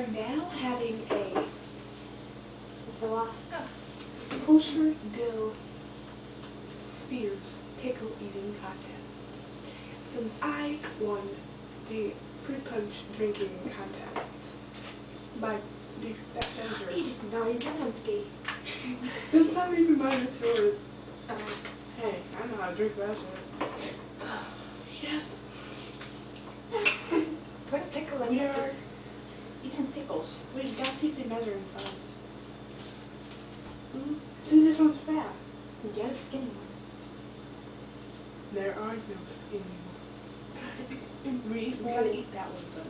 are now having a Alaska kosher dill spears pickle eating contest. Since I won the fruit punch drinking contest by that measure. it is not even empty. It's not even mine, it's yours. Hey, I know how to drink that shit. Yes. Put a pickle in We there. are eating pickles. Wait, we gotta see if they measure in size. See, this one's fat. Get a skinny one. There are no skinny ones. we gotta eat that one, son.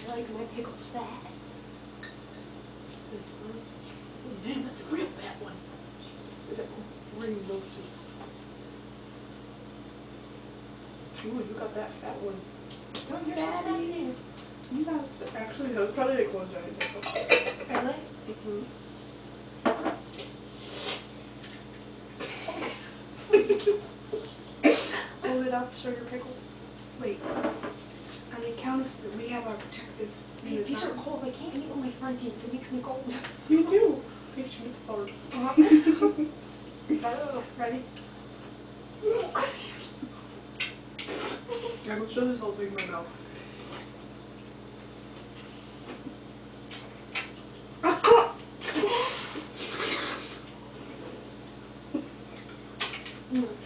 I like my pickles fat. This one. Oh, man, that's a real fat one. Bring those two. Ooh, you got that fat one. Some of yours is fat too. You got it. Actually, that was probably like one giant pickle. Really? Hold it up, sugar pickle. Wait. On the account of three, we have our protective. Hey, these are cold. I can't eat with my front teeth. It makes me cold. Me too. Picture me hard. Ready? I will show this whole thing in my mouth.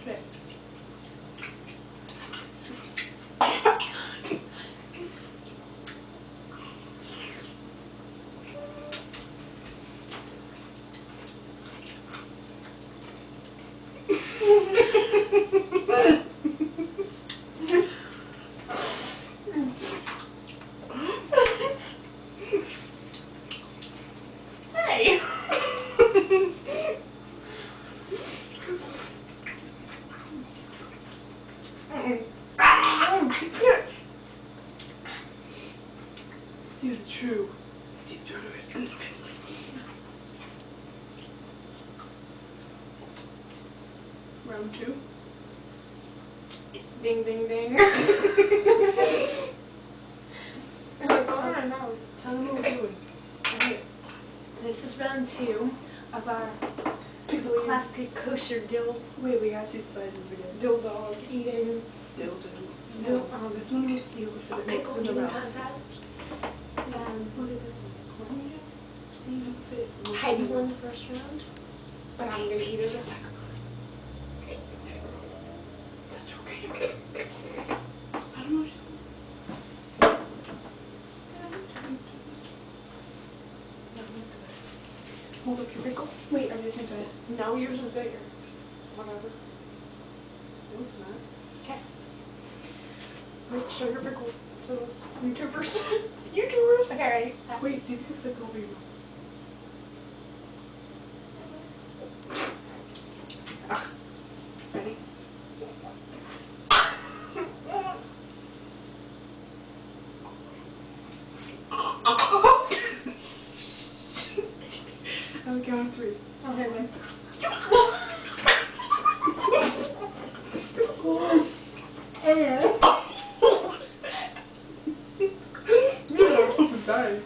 Shit. Hey! See the true deep deodorants in the family. Round two. Ding, ding, ding. Tell them what we're doing. Alright. This is round two of our classic kosher dill Wait, we gotta see the sizes again. dog eating This one we'll see if it makes pickle in the eating mouth. contest. Look at this one. Corn dip. See if it. Heidi won the first round, but I'm gonna eat it a second. That's okay. I don't know what she's going. Hold up your pickle. Wait, are they the same size? No, yours is bigger. Whatever. No, it's not. Okay. Make sugar pickle to the YouTubers. YouTubers? Okay, ready? Wait, see if you can flip over your mouth. Ready? I'll count on three. Okay, then. I'm dying.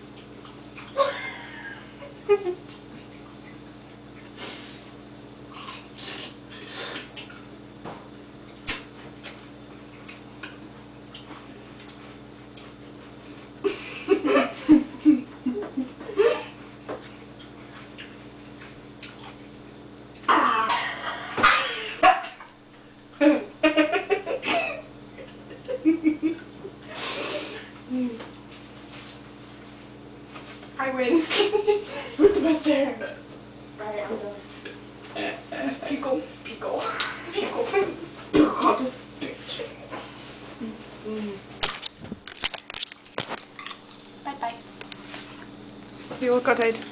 I win. With the best hair. Alright, I'm done. This pickle. Pickle. Just Bye bye. You look outside.